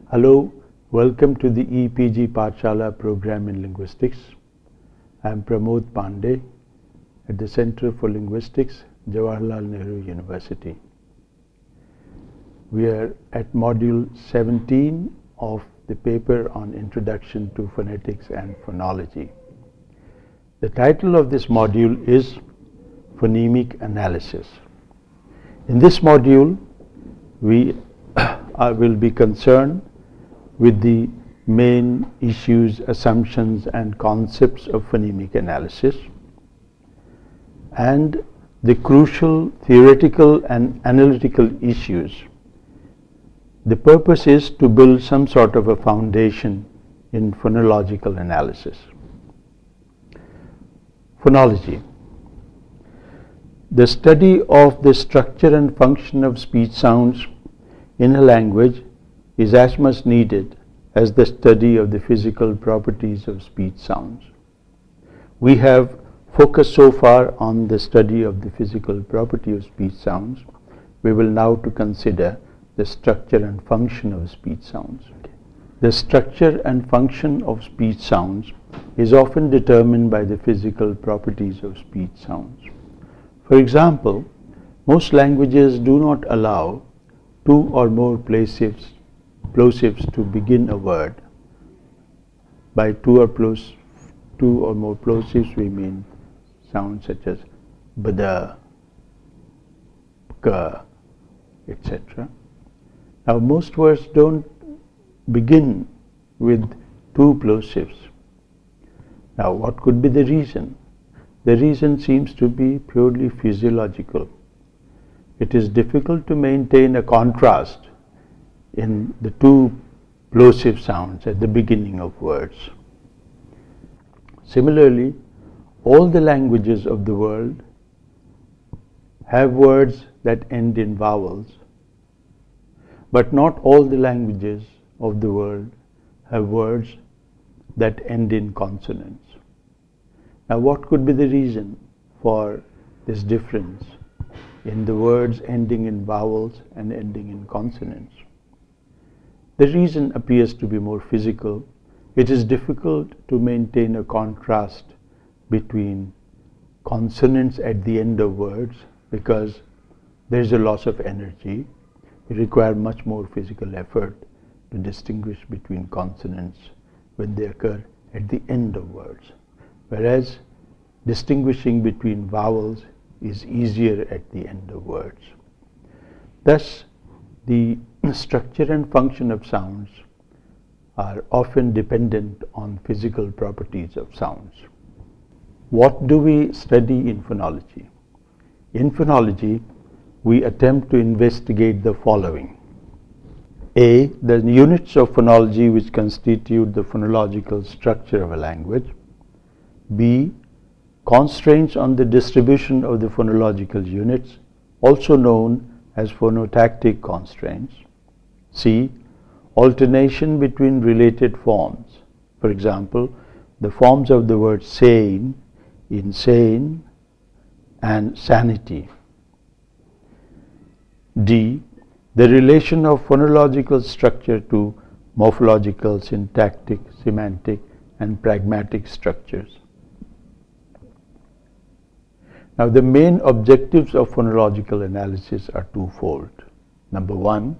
Hello, welcome to the EPG Pathshala program in Linguistics. I am Pramod Pandey at the Center for Linguistics, Jawaharlal Nehru University. We are at module 17 of the paper on Introduction to Phonetics and Phonology. The title of this module is Phonemic Analysis. In this module, we will be concerned with the main issues, assumptions and concepts of phonemic analysis and the crucial theoretical and analytical issues. The purpose is to build some sort of a foundation in phonological analysis. Phonology. The study of the structure and function of speech sounds in a language is as much needed as the study of the physical properties of speech sounds. We have focused so far on the study of the physical property of speech sounds. We will now to consider the structure and function of speech sounds. The structure and function of speech sounds is often determined by the physical properties of speech sounds. For example, most languages do not allow two or more plosives to begin a word. By two or more plosives we mean sounds such as bada, ka, etc. Now most words don't begin with two plosives. Now what could be the reason? The reason seems to be purely physiological. It is difficult to maintain a contrast in the two plosive sounds at the beginning of words. Similarly, all the languages of the world have words that end in vowels, but not all the languages of the world have words that end in consonants. Now what could be the reason for this difference in the words ending in vowels and ending in consonants? The reason appears to be more physical. It is difficult to maintain a contrast between consonants at the end of words because there is a loss of energy. It requires much more physical effort to distinguish between consonants when they occur at the end of words, whereas distinguishing between vowels is easier at the end of words. Thus, the structure and function of sounds are often dependent on physical properties of sounds. What do we study in phonology? In phonology, we attempt to investigate the following. A. The units of phonology which constitute the phonological structure of a language. B. Constraints on the distribution of the phonological units, also known as phonotactic constraints. C. Alternation between related forms. For example, the forms of the word sane, insane, and sanity. D. The relation of phonological structure to morphological, syntactic, semantic, and pragmatic structures. Now the main objectives of phonological analysis are twofold. Number one,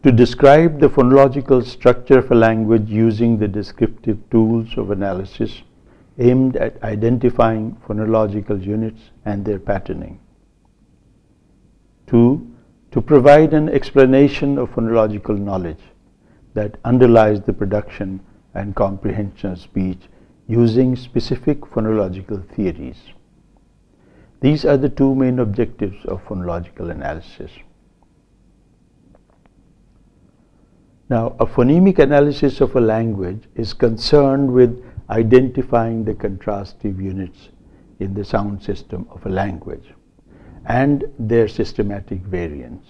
to describe the phonological structure of a language using the descriptive tools of analysis aimed at identifying phonological units and their patterning. Two, to provide an explanation of phonological knowledge that underlies the production and comprehension of speech using specific phonological theories. These are the two main objectives of phonological analysis. Now, a phonemic analysis of a language is concerned with identifying the contrastive units in the sound system of a language and their systematic variants.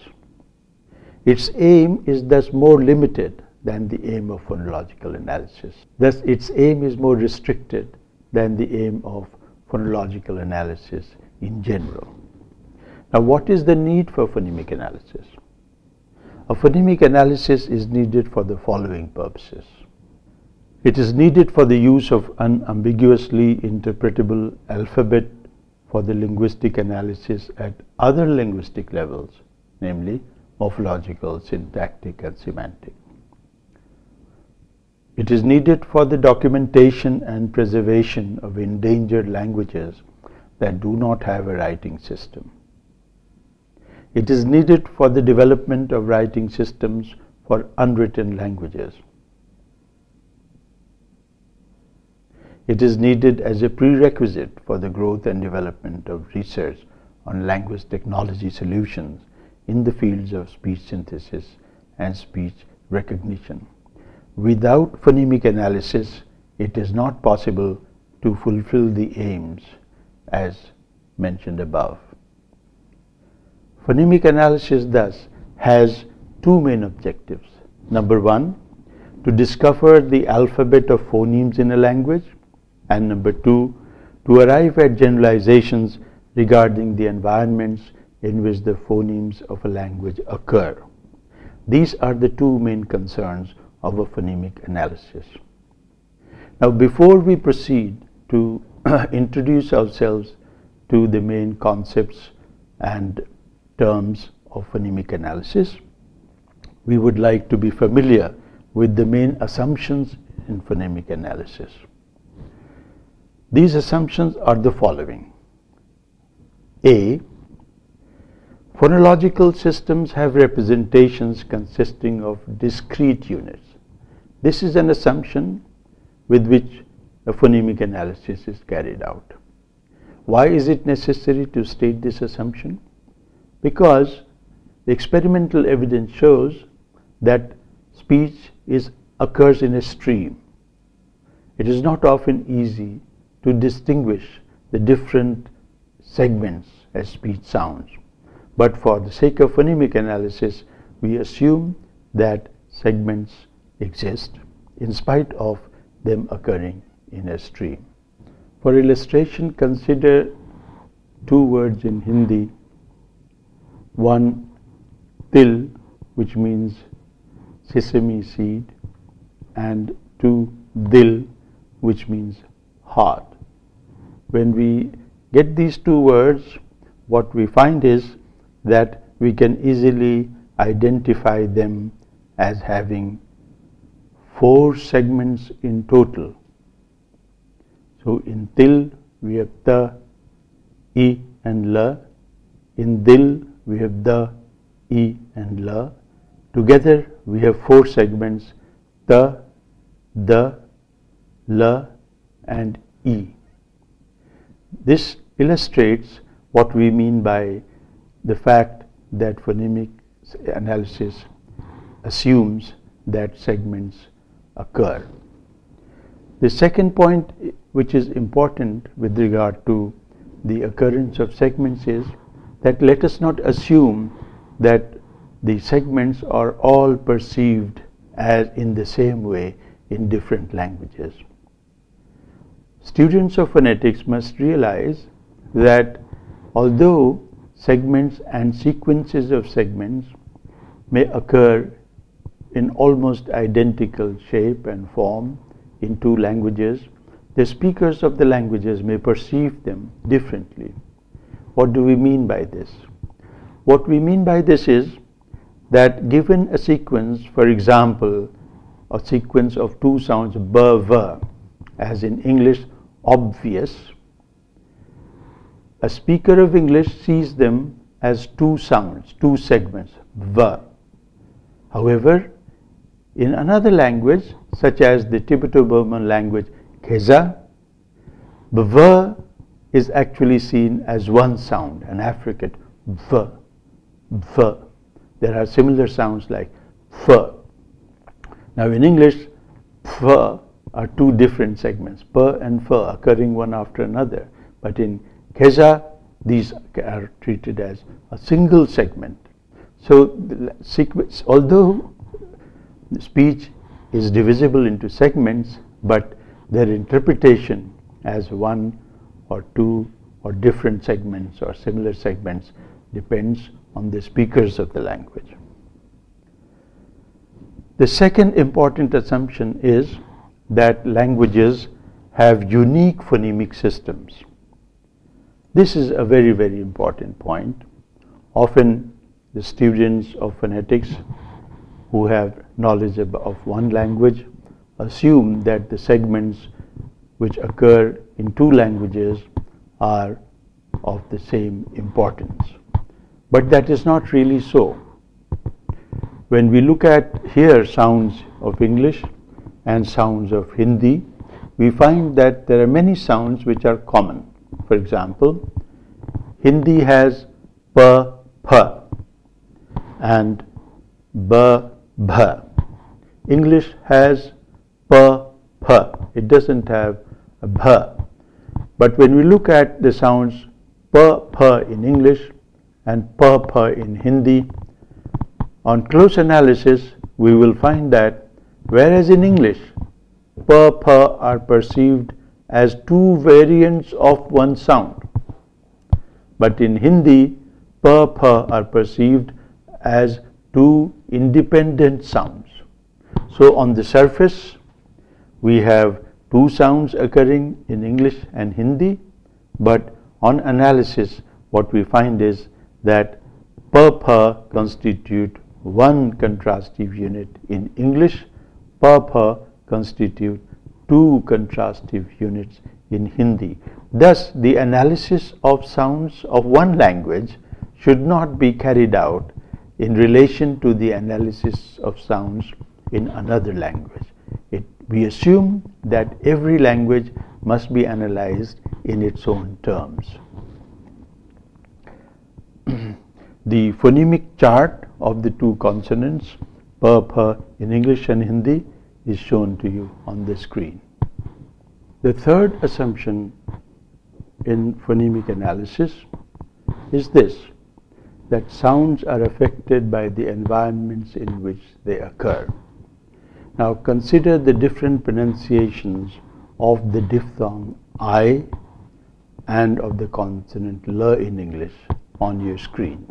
Its aim is thus more limited than the aim of phonological analysis. Thus, its aim is more restricted than the aim of phonological analysis in general. Now, what is the need for phonemic analysis? A phonemic analysis is needed for the following purposes. It is needed for the use of unambiguously interpretable alphabet for the linguistic analysis at other linguistic levels, namely morphological, syntactic, and semantic. It is needed for the documentation and preservation of endangered languages that do not have a writing system. It is needed for the development of writing systems for unwritten languages. It is needed as a prerequisite for the growth and development of research on language technology solutions in the fields of speech synthesis and speech recognition. Without phonemic analysis, it is not possible to fulfill the aims as mentioned above. Phonemic analysis thus has two main objectives. Number one, to discover the alphabet of phonemes in a language, and number two, to arrive at generalizations regarding the environments in which the phonemes of a language occur. These are the two main concerns of a phonemic analysis. Now, before we proceed to introduce ourselves to the main concepts and terms of phonemic analysis, we would like to be familiar with the main assumptions in phonemic analysis. These assumptions are the following. A. Phonological systems have representations consisting of discrete units. This is an assumption with which a phonemic analysis is carried out. Why is it necessary to state this assumption? Because the experimental evidence shows that speech occurs in a stream. It is not often easy to distinguish the different segments as speech sounds. But for the sake of phonemic analysis, we assume that segments exist in spite of them occurring in a stream. For illustration, consider two words in Hindi. One, til, which means sesame seed, and two, dil, which means heart. When we get these two words, what we find is that we can easily identify them as having 4 segments in total. So in til we have ta, I and la. In dil we have da, I and la. Together we have 4 segments, ta, da, la and I. This illustrates what we mean by the fact that phonemic analysis assumes that segments occur. The second point which is important with regard to the occurrence of segments is that let us not assume that the segments are all perceived as in the same way in different languages. Students of phonetics must realize that although segments and sequences of segments may occur in almost identical shape and form in 2 languages, the speakers of the languages may perceive them differently. What do we mean by this? What we mean by this is that given a sequence, for example, a sequence of 2 sounds b, v, as in English obvious, a speaker of English sees them as 2 sounds, 2 segments, v. However, in another language, such as the Tibeto-Burman language Kheza, the v is actually seen as 1 sound, an affricate v, v. There are similar sounds like f. Now in English, f are 2 different segments, p and f, occurring one after another. But in Kheza, these are treated as a single segment. So the sequence, although the speech is divisible into segments, but their interpretation as 1 or 2 or different segments or similar segments depends on the speakers of the language. The second important assumption is that languages have unique phonemic systems. This is a very, very important point. Often the students of phonetics who have knowledge of one language assume that the segments which occur in two languages are of the same importance. But that is not really so. When we look at here sounds of English and sounds of Hindi, we find that there are many sounds which are common. For example, Hindi has p, p and b, bh. English has p, p. It doesn't have a bh. But when we look at the sounds p, p in English and p, p in Hindi, on close analysis we will find that whereas in English p, p are perceived as two variants of one sound, but in Hindi p, p are perceived as two independent sounds. So on the surface we have two sounds occurring in English and Hindi, but on analysis what we find is that p, p constitute one contrastive unit in English, p, p constitute two contrastive units in Hindi. Thus, the analysis of sounds of one language should not be carried out in relation to the analysis of sounds in another language. We assume that every language must be analyzed in its own terms. The phonemic chart of the two consonants p, p in English and Hindi is shown to you on the screen. The third assumption in phonemic analysis is this, that sounds are affected by the environments in which they occur. Now consider the different pronunciations of the diphthong I and of the consonant L in English on your screen.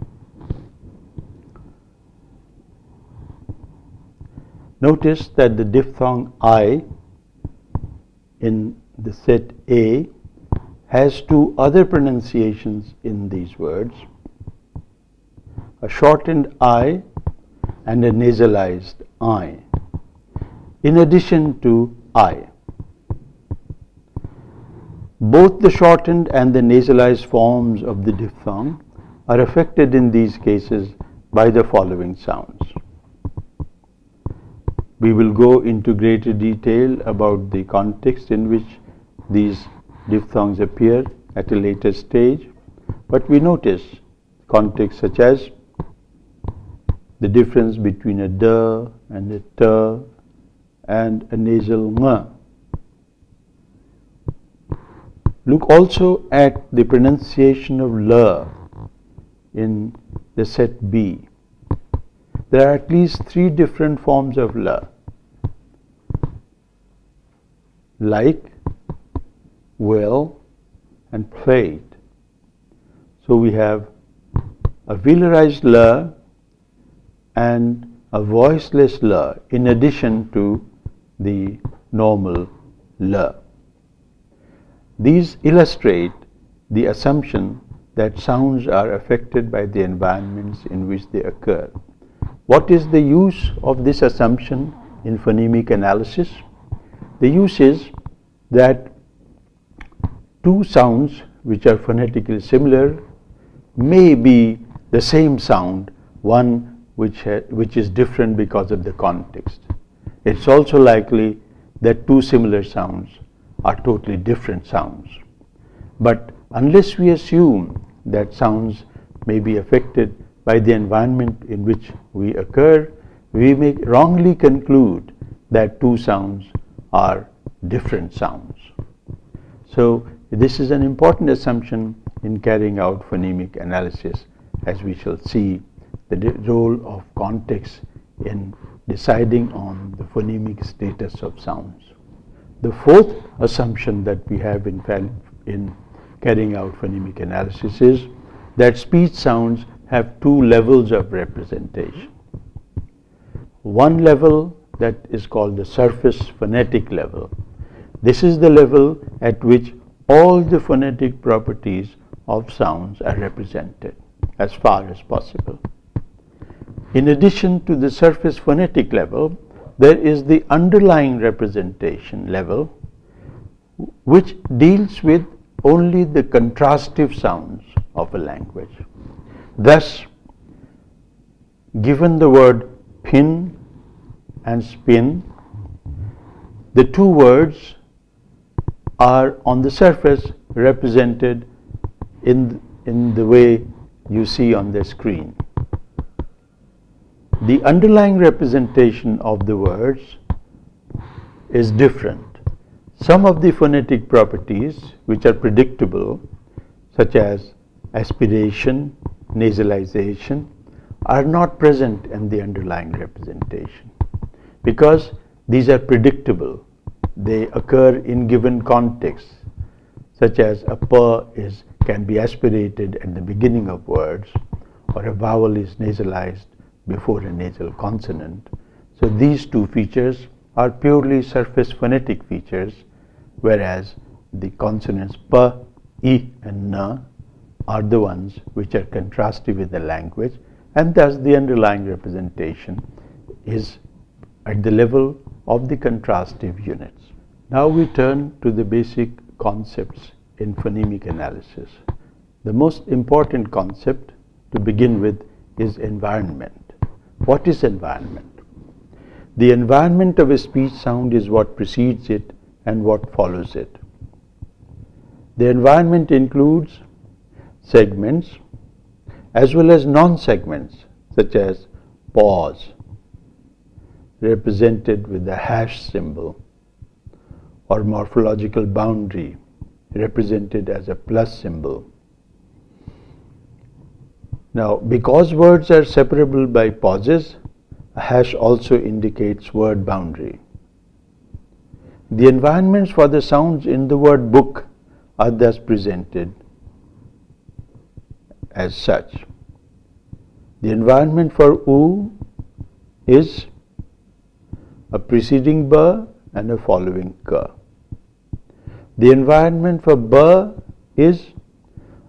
Notice that the diphthong I in the set A has two other pronunciations in these words, a shortened I and a nasalized I, in addition to I. Both the shortened and the nasalized forms of the diphthong are affected in these cases by the following sounds. We will go into greater detail about the context in which these diphthongs appear at a later stage, but we notice contexts such as the difference between a d and a t and a nasal ng. Look also at the pronunciation of L in the set B. There are at least three different forms of L, like, will, and played. So we have a velarized L and a voiceless L in addition to the normal L. These illustrate the assumption that sounds are affected by the environments in which they occur. What is the use of this assumption in phonemic analysis? The use is that two sounds which are phonetically similar may be the same sound, one which is different because of the context. It's also likely that two similar sounds are totally different sounds. But unless we assume that sounds may be affected by the environment in which we occur, we may wrongly conclude that two sounds are different sounds. So this is an important assumption in carrying out phonemic analysis, as we shall see the role of context in deciding on the phonemic status of sounds. The fourth assumption that we have in carrying out phonemic analysis is that speech sounds have two levels of representation. One level that is called the surface phonetic level. This is the level at which all the phonetic properties of sounds are represented as far as possible. In addition to the surface phonetic level, there is the underlying representation level, which deals with only the contrastive sounds of a language. Thus, given the word pin and spin, the two words are on the surface represented in the way you see on the screen. The underlying representation of the words is different. Some of the phonetic properties which are predictable, such as aspiration, nasalization, are not present in the underlying representation because these are predictable. They occur in given contexts, such as a p can be aspirated at the beginning of words, or a vowel is nasalized before a nasal consonant. So these two features are purely surface phonetic features, whereas the consonants p, e and n are the ones which are contrastive with the language, and thus the underlying representation is at the level of the contrastive units. Now we turn to the basic concepts in phonemic analysis. The most important concept to begin with is environment. What is environment? The environment of a speech sound is what precedes it and what follows it. The environment includes segments as well as non-segments, such as pause, represented with the hash symbol, or morphological boundary, represented as a plus symbol. Now, because words are separable by pauses, a hash also indicates word boundary. The environments for the sounds in the word book are thus presented as such. The environment for u is a preceding b and a following k. The environment for b is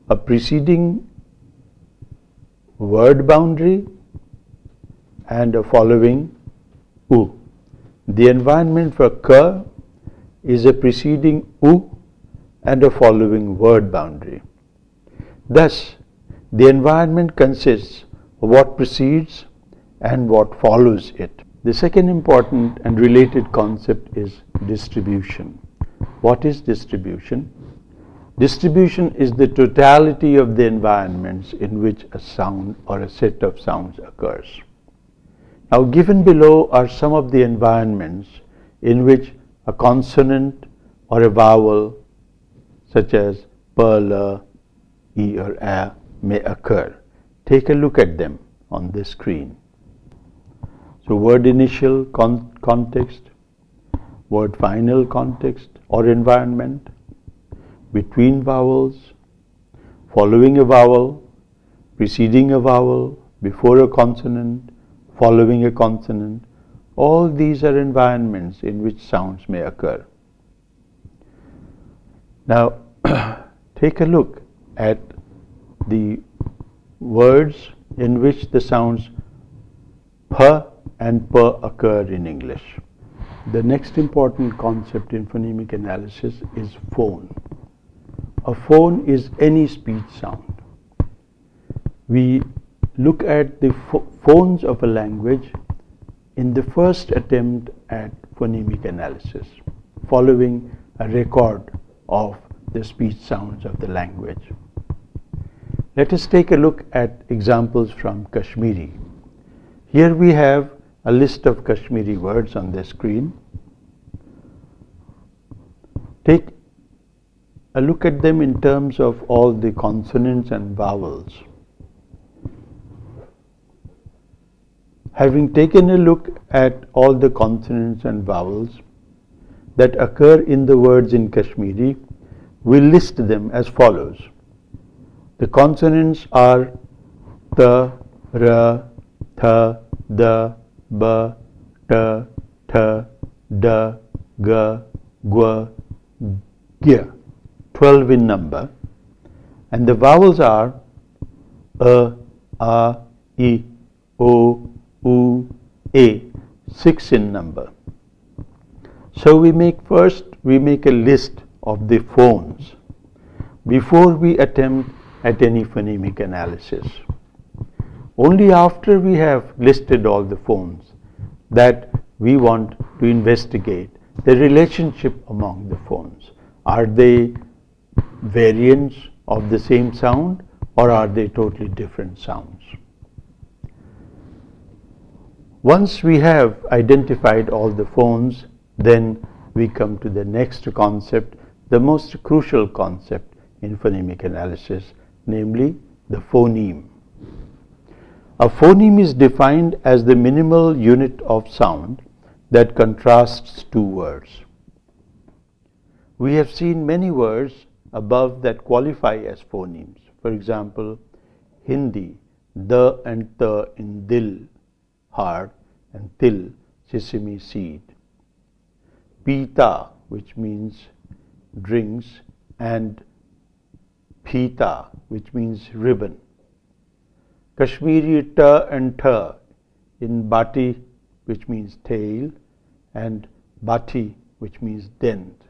a preceding word boundary and a following u. The environment for k is a preceding u and a following word boundary. Thus, the environment consists of what precedes and what follows it. The second important and related concept is distribution. What is distribution? Distribution is the totality of the environments in which a sound or a set of sounds occurs. Now, given below are some of the environments in which a consonant or a vowel, such as p, l, e or a, may occur. Take a look at them on this screen. So, word initial context, word final context or environment, between vowels, following a vowel, preceding a vowel, before a consonant, following a consonant. All these are environments in which sounds may occur. Now, take a look at the words in which the sounds p and p occur in English. The next important concept in phonemic analysis is phone. A phone is any speech sound. We look at the phones of a language in the first attempt at phonemic analysis, following a record of the speech sounds of the language. Let us take a look at examples from Kashmiri. Here we have a list of Kashmiri words on the screen. Take a look at them in terms of all the consonants and vowels. Having taken a look at all the consonants and vowels that occur in the words in Kashmiri, we list them as follows. The consonants are t, r, th, d, b, t, t, d, g, g, g, 12 in number, and the vowels are a, I, o, u, a, 6 in number. So we make a list of the phones before we attempt at any phonemic analysis. Only after we have listed all the phones that we want to investigate the relationship among the phones. Are they variants of the same sound, or are they totally different sounds? Once we have identified all the phones, then we come to the next concept, the most crucial concept in phonemic analysis, namely the phoneme. A phoneme is defined as the minimal unit of sound that contrasts two words. We have seen many words above that qualify as phonemes. For example, Hindi, the and the in dil, heart, and til, sesame seed. Pita, which means drinks, and pita, which means ribbon. Kashmiri ta and ta in bati, which means tail, and bati, which means dent.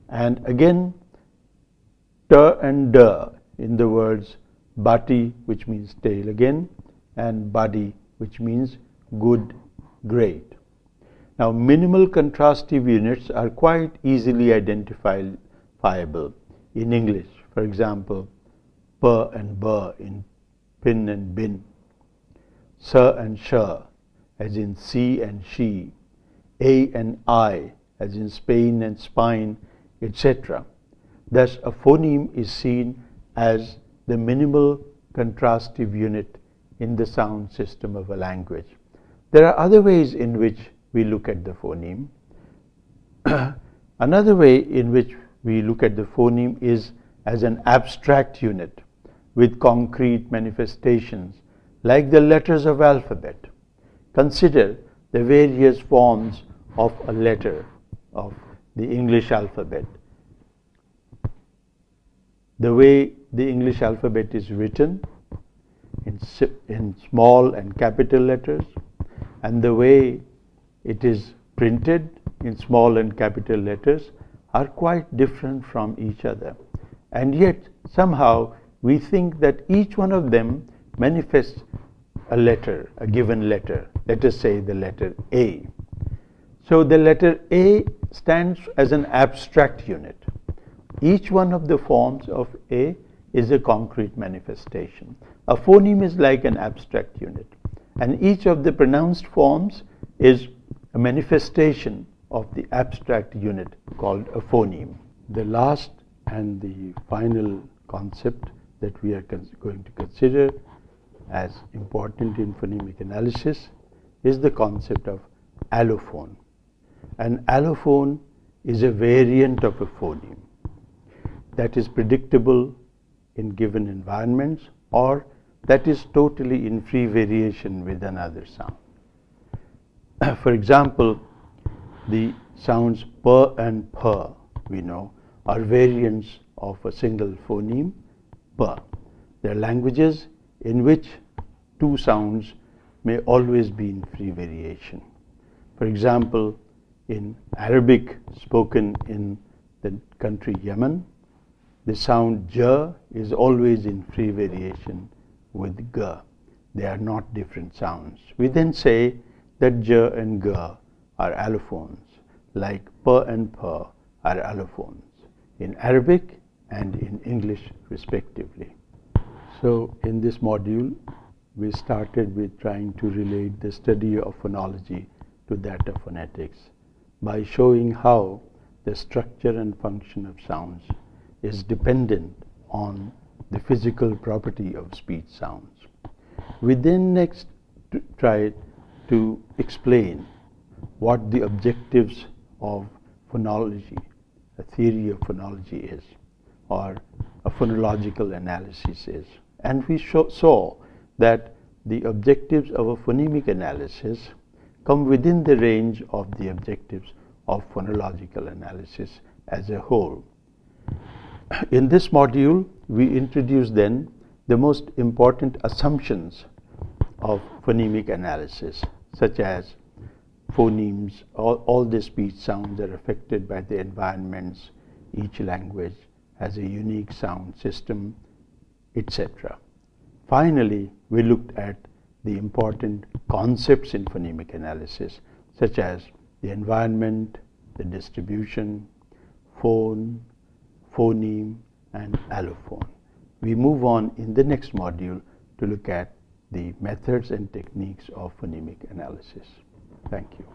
And again, ta and da in the words bati, which means tail again, and badi, which means good, great. Now, minimal contrastive units are quite easily identifiable in English. For example, pa and ba in pin and bin, sa and sha as in see and she, a and I as in Spain and spine, etc. Thus, a phoneme is seen as the minimal contrastive unit in the sound system of a language. There are other ways in which we look at the phoneme. Another way in which we look at the phoneme is as an abstract unit with concrete manifestations like the letters of alphabet. Consider the various forms of a letter of the English alphabet. The way the English alphabet is written in small and capital letters, and the way it is printed in small and capital letters are quite different from each other. And yet, somehow, we think that each one of them manifests a letter, a given letter. Let us say the letter A. So the letter A stands as an abstract unit. Each one of the forms of A is a concrete manifestation. A phoneme is like an abstract unit, and each of the pronounced forms is a manifestation of the abstract unit called a phoneme. The last and the final concept that we are going to consider as important in phonemic analysis is the concept of allophone. An allophone is a variant of a phoneme that is predictable in given environments, or that is totally in free variation with another sound. For example, the sounds p and p, we know, are variants of a single phoneme, p. There are languages in which two sounds may always be in free variation. For example, in Arabic spoken in the country Yemen, the sound j is always in free variation with g. They are not different sounds. We then say that j and g are allophones, like p and p are allophones in Arabic and in English respectively. So in this module, we started with trying to relate the study of phonology to that of phonetics by showing how the structure and function of sounds is dependent on the physical property of speech sounds. We then next tried to explain what the objectives of phonology, a theory of phonology is, or a phonological analysis is. And we saw that the objectives of a phonemic analysis come within the range of the objectives of phonological analysis as a whole. In this module, we introduce then the most important assumptions of phonemic analysis, such as phonemes, all the speech sounds are affected by the environments, each language has a unique sound system, etc. Finally, we looked at the important concepts in phonemic analysis, such as the environment, the distribution, phone, phoneme, and allophone. We move on in the next module to look at the methods and techniques of phonemic analysis. Thank you.